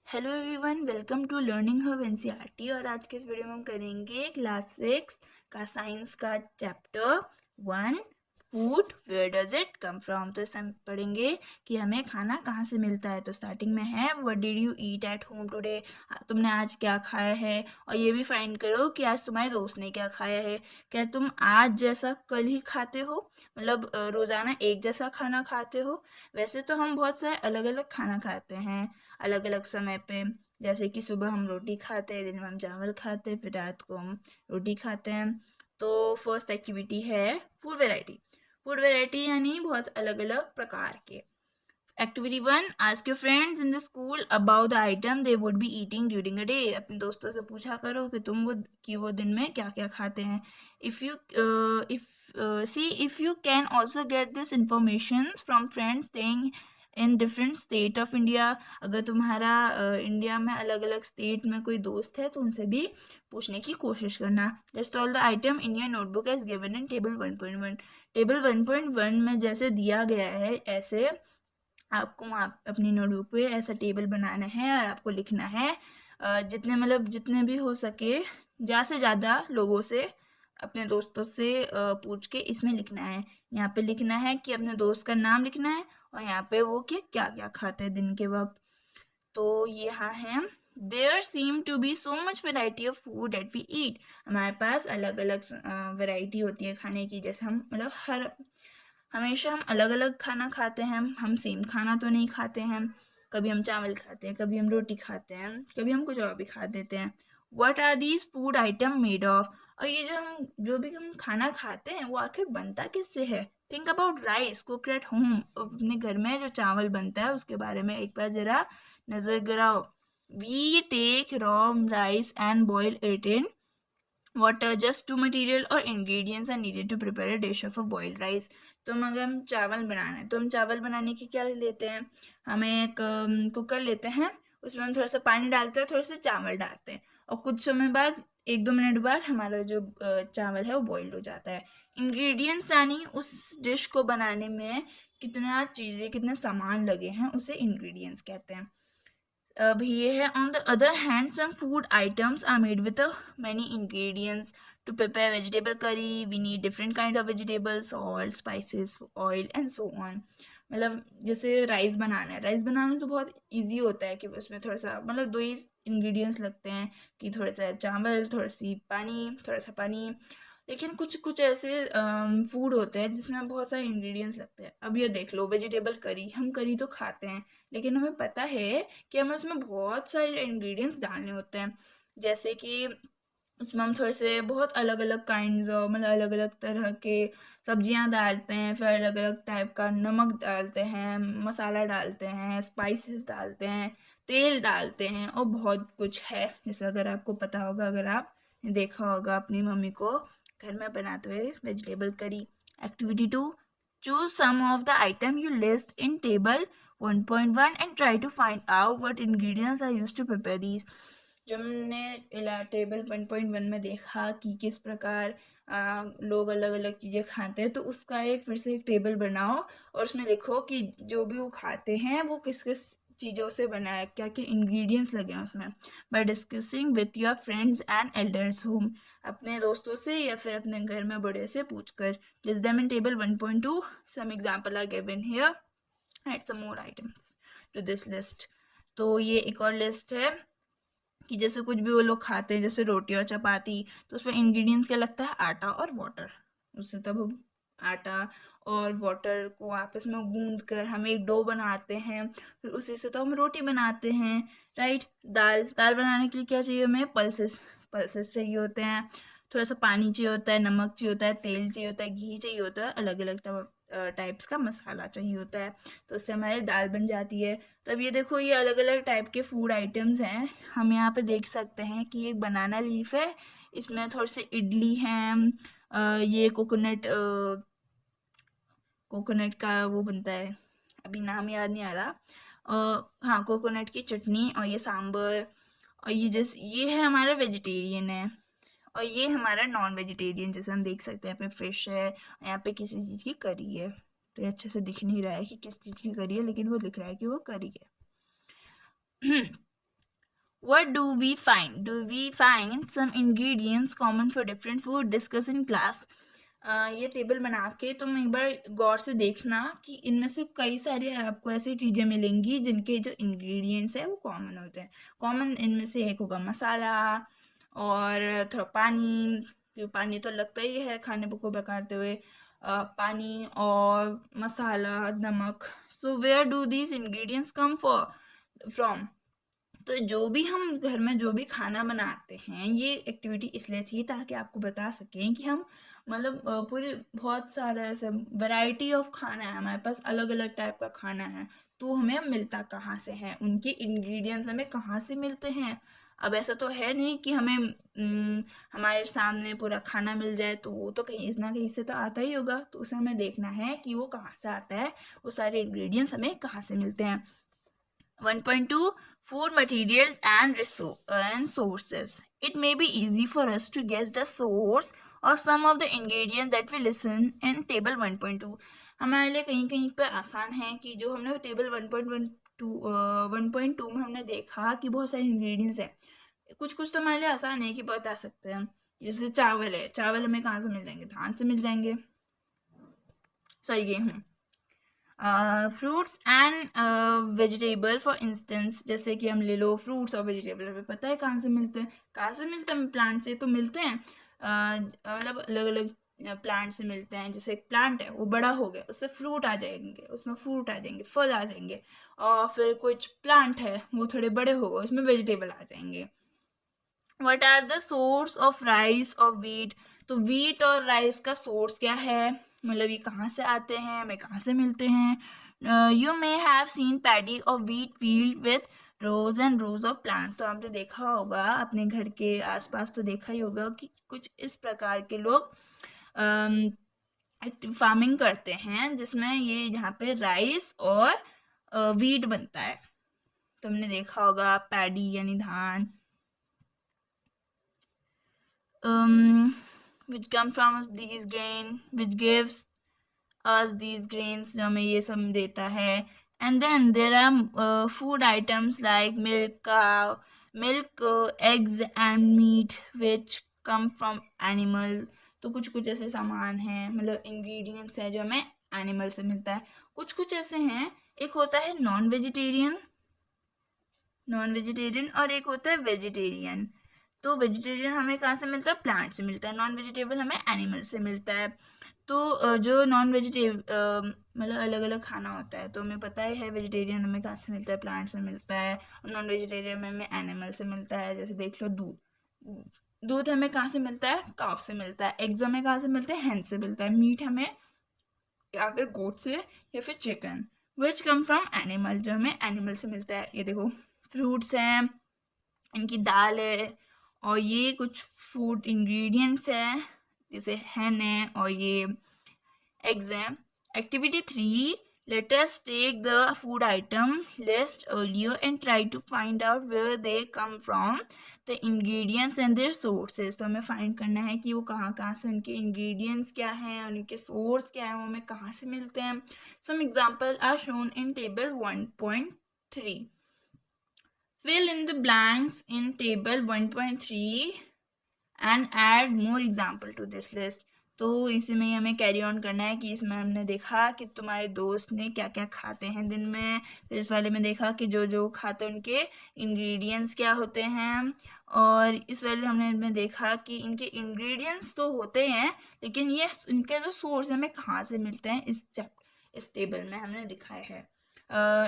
Hello everyone, welcome to learning hub NCERT. और आज के इस वीडियो में हम करेंगे क्लास 6 का साइंस का chapter 1, food, where does it come from. तो इसमें हम पढ़ेंगे कि हमें खाना कहाँ से मिलता है। तो स्टार्टिंग में है what did you eat at home today, तुमने आज क्या खाया है। और ये भी फाइंड करो कि आज तुम्हारे दोस्त ने क्या खाया है। क्या तुम आज जैसा कल ही खाते हो, मतलब रोज़ाना एक जैसा खाना खाते हो। वैसे तो हम बहुत सारे अलग अलग खाना खाते हैं अलग अलग समय पे। जैसे कि सुबह हम रोटी खाते हैं, दिन में हम चावल खाते हैं, फिर रात को हम रोटी खाते हैं। तो फर्स्ट एक्टिविटी है फूड वैरायटी। फूड वैरायटी यानी बहुत अलग अलग प्रकार के। Activity 1, ask your friends in the school about the item they would be eating during a day. अपने दोस्तों से पूछा करो कि वो दिन में क्या क्या खाते हैं। If you if see if you can also get this information from friends staying in different state of India. अगर तुम्हारा इंडिया में अलग अलग स्टेट में कोई दोस्त है तो उनसे भी पूछने की कोशिश करना। List all the item in your notebook as given in table 1.1। Table 1.1 में जैसे दिया गया है ऐसे आपको वहाँ अपनी नोटबुक पे ऐसा टेबल बनाना है और आपको लिखना है। जितने भी हो सके ज़्यादा से ज़्यादा लोगों से, अपने दोस्तों से पूछ के इसमें लिखना है। यहाँ पे लिखना है कि अपने दोस्त का नाम लिखना है और यहाँ पे वो क्या क्या खाते हैं दिन के वक्त। तो ये यहाँ है, there seem to be so much variety of food at we eat. हमारे पास अलग अलग वैरायटी होती है खाने की। जैसे हम मतलब हमेशा हम अलग अलग खाना खाते हैं। हम सेम खाना तो नहीं खाते हैं। कभी हम चावल खाते हैं, कभी हम रोटी खाते हैं, कभी हम कुछ और भी खा देते हैं। What are these food item made of. और ये जो भी हम खाना खाते हैं वो आखिर बनता किससे है। Think about rice cooked at home. अपने घर में जो चावल बनता है उसके बारे में एक बार जरा नजर गिराओ। We take raw rice and boil it in water. Just two material or ingredients are needed to prepare a dish of a boiled rice. तो अगर हम चावल बनाना है तो हम चावल बनाने के क्या लेते हैं, हमें एक कुकर लेते हैं, उसमें हम थोड़ा सा पानी डालते हैं, थोड़े से चावल डालते हैं और कुछ समय बाद 1-2 मिनट बाद हमारा जो चावल है वो बॉइल्ड हो जाता है। इंग्रेडिएंट्स यानी उस डिश को बनाने में कितने सामान लगे हैं उसे इंग्रेडिएंट्स कहते हैं। अब ये है, on the other hand some food items are made with many ingredients. To prepare vegetable curry we need different kind of vegetables, salt, spices, oil and so on. मतलब जैसे राइस बनाना तो बहुत इजी होता है कि उसमें थोड़ा सा मतलब दो ही इंग्रेडिएंट्स लगते हैं कि थोड़ा सा चावल, थोड़ा सा पानी। लेकिन कुछ कुछ ऐसे फूड होते हैं जिसमें बहुत सारे इंग्रेडिएंट्स लगते हैं। अब ये देख लो, वेजिटेबल करी, हम करी तो खाते हैं लेकिन हमें पता है कि हमें उसमें बहुत सारे इंग्रेडिएंट्स डालने होते हैं। जैसे कि उसमें हम थोड़े से बहुत अलग अलग काइंड्स ऑफ मतलब अलग अलग तरह के सब्जियां डालते हैं, फिर अलग अलग टाइप का नमक डालते हैं, मसाला डालते हैं, स्पाइसेस डालते हैं, तेल डालते हैं और बहुत कुछ है। जैसे अगर आपको पता होगा, अगर आप देखा होगा अपनी मम्मी को घर में बनाते हुए vegetable curry. Activity 2, choose some of the item you list in table 1.1 and try to find out what ingredients are used to prepare these. जब हमने टेबल 1.1 में देखा कि किस प्रकार लोग अलग अलग चीज़ें खाते हैं, तो उसका फिर से एक टेबल बनाओ और उसमें लिखो कि जो भी वो खाते हैं वो किस किस चीज़ों से बना है, क्या क्या इंग्रेडिएंट्स लगे हैं उसमें। By discussing with your friends and elders home, अपने दोस्तों से या फिर अपने घर में बड़े से पूछकर। List them in table 1.2, some example are given here, add some more items to this list. तो ये एक और लिस्ट है कि जैसे कुछ भी वो लोग खाते हैं, जैसे रोटी और चपाती, तो उसमें इंग्रेडिएंट्स क्या लगता है, आटा और वाटर। उससे तब हम आटा और वाटर को आपस में गूंद कर हम एक डो बनाते हैं, फिर उसी से तो हम रोटी बनाते हैं, राइट। दाल दाल बनाने के लिए क्या चाहिए हमें, पल्सेस पल्सेस चाहिए होते हैं, थोड़ा सा पानी चाहिए होता है, नमक चाहिए होता है, तेल चाहिए होता है, घी चाहिए होता है, अलग अलग टाइप्स का मसाला चाहिए होता है। तो उससे हमारी दाल बन जाती है। तो अब ये देखो, ये अलग अलग टाइप के फूड आइटम्स हैं। हम यहाँ पे देख सकते हैं कि ये बनाना लीफ है, इसमें थोड़े से इडली हैं, ये कोकोनट का वो बनता है, अभी नाम याद नहीं आ रहा। हाँ, कोकोनट की चटनी और ये सांबर। और ये है हमारा वेजिटेरियन है, और ये हमारा नॉन वेजिटेरियन। जैसे हम देख सकते हैं यहाँ पे फिश है, यहाँ पे किसी चीज़ की करी है। तो ये अच्छे से दिख नहीं रहा है कि किस चीज़ की करी है, लेकिन वो दिख रहा है कि वो करी है। What do we find? Do we find some ingredients common for different food? Discuss in class. ये टेबल बना के तुम एक बार गौर से देखना कि इनमें से कई सारे आपको ऐसी चीज़ें मिलेंगी जिनके जो इंग्रेडिएंट्स है वो कॉमन होते हैं. कॉमन इनमें से एक होगा मसाला और थोड़ा पानी, क्योंकि पानी तो लगता ही है खाने को पकाते हुए. पानी और मसाला, नमक. So where do these ingredients come from? तो जो भी हम घर में जो भी खाना बनाते हैं, ये एक्टिविटी इसलिए थी ताकि आपको बता सकें कि हम मतलब पूरे बहुत सारा ऐसा वैरायटी ऑफ खाना है हमारे पास, अलग अलग टाइप का खाना है, तो हमें मिलता कहाँ से है, उनके इंग्रेडिएंट्स हमें कहाँ से मिलते हैं. अब ऐसा तो है नहीं कि हमें हमारे सामने पूरा खाना मिल जाए, तो वो तो कहीं ना कहीं से तो आता ही होगा, तो उसे हमें देखना है कि वो कहाँ से आता है, वो सारे इंग्रेडिएंट्स हमें कहाँ से मिलते हैं. 1.2 Food materials and sources. It may be easy for us to guess the source or some of the ingredients that we listen in table 1.2. हमारे लिए कहीं कहीं पर आसान है कि जो हमने टेबल 1.2 में हमने देखा कि बहुत सारे इंग्रेडिएंट्स हैं. कुछ कुछ तो हमारे लिए आसान है कि बता सकते हैं. जैसे चावल है, चावल हमें कहाँ से मिल जाएंगे? धान से मिल जाएंगे. सॉरी, गेहूँ. Fruits and vegetable for instance, जैसे कि हम ले लो फ्रूट्स और वेजिटेबल, हमें पता है कहाँ से मिलते हैं. कहाँ से मिलते हैं? प्लांट से तो मिलते हैं. मतलब अलग अलग प्लांट से मिलते हैं. जैसे एक प्लांट है, वो बड़ा हो गया, उससे फ्रूट आ जाएंगे, उसमें फ्रूट आ जाएंगे, फल आ जाएंगे. और फिर कुछ प्लांट है, वो थोड़े बड़े हो गए, उसमें वेजिटेबल आ जाएंगे. What are the source of rice or wheat? तो wheat और rice का source क्या है, मतलब ये कहाँ से आते हैं, हमें कहाँ से मिलते हैं. You may have seen paddy or wheat field with rows and rows of plants. तो आपने देखा होगा अपने घर के आसपास, तो देखा ही होगा कि कुछ इस प्रकार के लोग फार्मिंग करते हैं जिसमें ये यहाँ पे राइस और वीट बनता है. तुमने देखा होगा पैडी यानी धान, which come from these grain, which gives us these grains, जो हमें ये सब देता है. And then there are food items like milk, eggs and meat which come from animal. तो कुछ कुछ ऐसे सामान हैं, मतलब इंग्रेडिएंट्स हैं जो हमें एनिमल से मिलता है. कुछ कुछ ऐसे हैं, एक होता है नॉन वेजिटेरियन और एक होता है वेजिटेरियन. तो वेजिटेरियन हमें कहाँ से मिलता है? प्लांट से मिलता है. नॉन वेजिटेबल हमें एनिमल से मिलता है. तो जो नॉन वेजिटेबल मतलब अलग अलग खाना होता है, तो हमें पता ही है वेजिटेरियन हमें कहाँ से मिलता है, प्लांट से मिलता है, और नॉन वेजिटेरियन में हमें एनिमल से मिलता है. जैसे देख लो दूध हमें कहाँ से मिलता है? काउ से मिलता है. एग्स हमें कहाँ से मिलते हैं? हैन से मिलता है. मीट हमें या फिर गोट से या फिर chicken, which come from animal, जो हमें एनिमल से मिलता है. ये देखो फ्रूट्स हैं, इनकी दाल है, और ये कुछ फूड इंग्रेडिएंट्स हैं जैसे हैन है और ये एग्स हैं. Activity 3, let us take the food item list earlier and try to find out where they come from, the ingredients and their sources. तो हमें फाइंड करना है कि वो कहाँ कहाँ से, उनके इंग्रेडिएंट्स क्या हैं और उनके सोर्स क्या हैं, वो हमें कहाँ से मिलते हैं. Some examples are shown in table 1.3. Fill in the blanks in table 1.3 and add more example to this list. तो इसमें हमें कैरी ऑन करना है कि इसमें हमने देखा कि तुम्हारे दोस्त ने क्या क्या खाते हैं दिन में. फिर इस वाले में देखा कि जो जो खाते हैं उनके इंग्रेडिएंट्स क्या होते हैं. और इस वाले हमने इनमें देखा कि इनके इंग्रेडिएंट्स तो होते हैं, लेकिन ये इनके जो सोर्स हमें कहाँ से मिलते हैं, इस टेबल में हमने दिखाया है.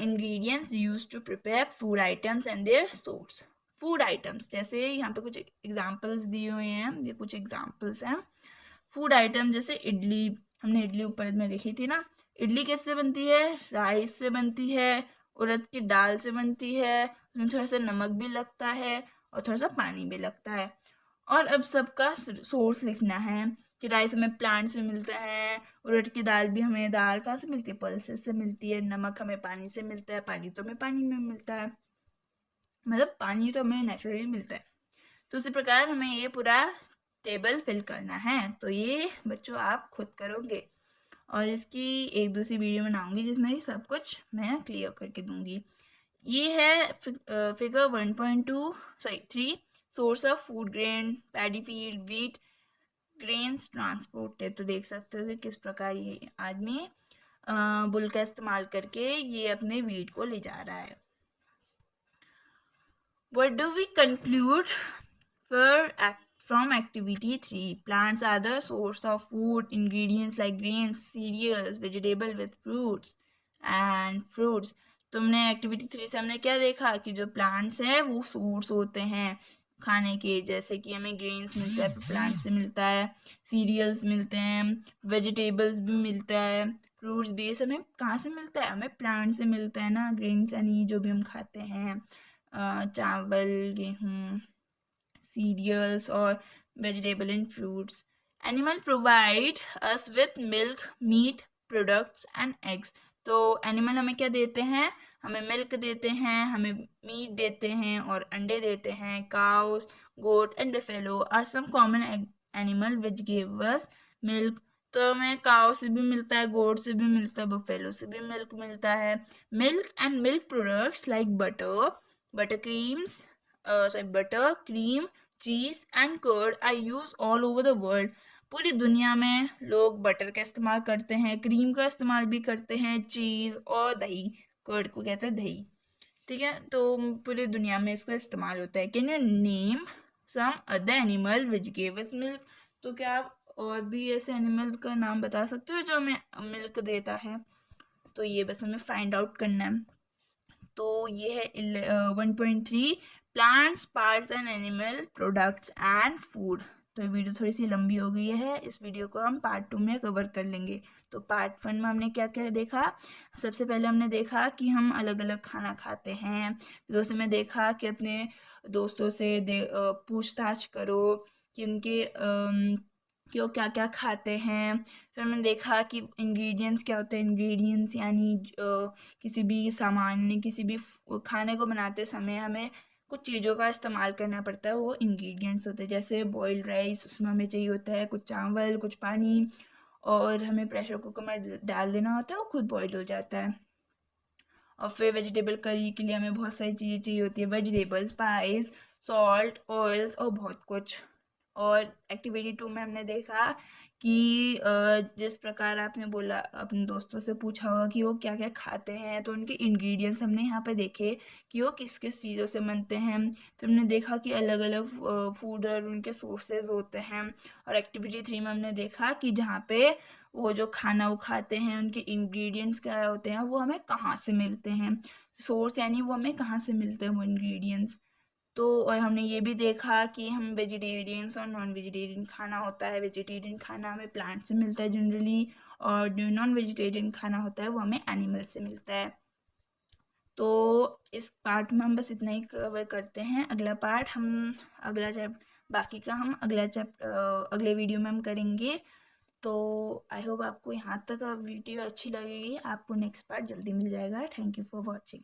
Ingredients used to prepare food items and their source. Food items, जैसे यहाँ पे कुछ एग्जाम्पल्स दिए हुए हैं, ये कुछ एग्जाम्पल्स हैं. फूड आइटम जैसे इडली, हमने इडली ऊपर में देखी थी ना. इडली कैसे बनती है? राइस से बनती है, उड़द की दाल से बनती है, उसमें थोड़ा सा नमक भी लगता है और थोड़ा सा पानी भी लगता है. और अब सबका सोर्स लिखना है कि राइस हमें प्लांट से मिलता है, उड़द की दाल भी हमें दाल कहाँ से मिलती है? पल्सेस से मिलती है. नमक हमें पानी से मिलता है, पानी तो हमें पानी में मिलता है, मतलब पानी तो हमें नेचुरली मिलता है. तो उसी प्रकार हमें ये पूरा टेबल फिल करना है. तो ये बच्चों आप खुद करोगे, और इसकी एक दूसरी वीडियो बनाऊंगी जिसमें ये सब कुछ मैं क्लियर करके दूंगी. ये है figure 1.2 sorry 3 source of food grain paddy field wheat grains transport है। तो देख सकते हो कि किस प्रकार ये आदमी बुल का इस्तेमाल करके ये अपने व्हीट को ले जा रहा है। What do we conclude from activity 3? Plants are the source of food, ingredients like grains, cereals, vegetable with fruits and fruits. तुमने एक्टिविटी 3 से हमने क्या देखा कि जो प्लांट्स हैं वो सोर्स होते हैं खाने के, जैसे कि हमें ग्रेन्स मिलता है प्लांट से मिलता है, सीरियल्स मिलते हैं, वेजिटेबल्स भी मिलता है, फ्रूट्स भी, ये सब हमें कहाँ से मिलता है? हमें प्लांट से मिलता है ना, ग्रेन्स यानी जो भी हम खाते हैं, चावल, गेहूँ, cereals or vegetable and fruits. Animal provide us with milk, meat, products and eggs. तो एनिमल हमें क्या देते हैं? हमें मिल्क देते हैं, हमें मीट देते हैं और अंडे देते हैं. Cows, goat and buffalo are some common animal which give us milk. तो हमें काउ से भी मिलता है, गोट से भी मिलता है, बफेलो से भी मिल्क मिलता है. Milk and milk products like butter creams, butter, cream, cheese and curd are use all over the world. पूरी दुनिया में लोग बटर का इस्तेमाल करते हैं, क्रीम का इस्तेमाल भी करते हैं, चीज और दही, कर्ड को कहते हैं दही. ठीक है, तो पूरी दुनिया में इसका इस्तेमाल होता है. Can you name some other animal which give us milk? तो क्या आप और भी ऐसे एनिमल का नाम बता सकते हो जो हमें मिल्क देता है? तो ये बस हमें फाइंड आउट करना है. तो ये है 1.3 plants parts and animal products and food. तो ये वीडियो थोड़ी सी लंबी हो गई है, इस वीडियो को हम पार्ट 2 में कवर कर लेंगे. तो पार्ट 1 में हमने क्या क्या देखा? सबसे पहले हमने देखा कि हम अलग अलग खाना खाते हैं. दूसरे में देखा कि अपने दोस्तों से पूछताछ करो कि उनके कि वो क्या क्या खाते हैं. फिर हमने देखा कि इंग्रेडिएंट्स क्या होते हैं. इंग्रेडिएंट्स यानी किसी भी सामान, किसी भी खाने को बनाते समय हमें कुछ चीज़ों का इस्तेमाल करना पड़ता है, वो इंग्रेडिएंट्स होते हैं. जैसे बॉइल्ड राइस, उसमें हमें चाहिए होता है कुछ चावल, कुछ पानी, और हमें प्रेशर कुकर में डाल देना होता है, वो खुद बॉइल हो जाता है. और फिर वेजिटेबल करी के लिए हमें बहुत सारी चीज़ें चाहिए होती है, वेजिटेबल, स्पाइस, सॉल्ट, ऑयल्स और बहुत कुछ. और एक्टिविटी 2 में हमने देखा कि जिस प्रकार आपने बोला, अपने दोस्तों से पूछा होगा कि वो क्या क्या खाते हैं, तो उनके इंग्रेडिएंट्स हमने यहाँ पे देखे कि वो किस किस चीज़ों से बनते हैं. फिर हमने देखा कि अलग अलग फूड और उनके सोर्सेज होते हैं. और एक्टिविटी 3 में हमने देखा कि जहाँ पे वो जो खाना वो खाते हैं उनके इंग्रेडिएंट्स क्या होते हैं, वो हमें कहाँ से मिलते हैं, सोर्स यानी वो हमें कहाँ से मिलते हैं वो इंग्रेडिएंट्स. तो और हमने ये भी देखा कि हम वेजिटेरियंस और नॉन वेजिटेरियन खाना होता है. वेजिटेरियन खाना हमें प्लांट से मिलता है जनरली, और जो नॉन वेजिटेरियन खाना होता है वो हमें एनिमल से मिलता है. तो इस पार्ट में हम बस इतना ही कवर करते हैं. अगला पार्ट हम अगला बाकी का हम अगले वीडियो में हम करेंगे. तो आई होप आपको यहाँ तक वीडियो अच्छी लगेगी. आपको नेक्स्ट पार्ट जल्दी मिल जाएगा. Thank you for watching.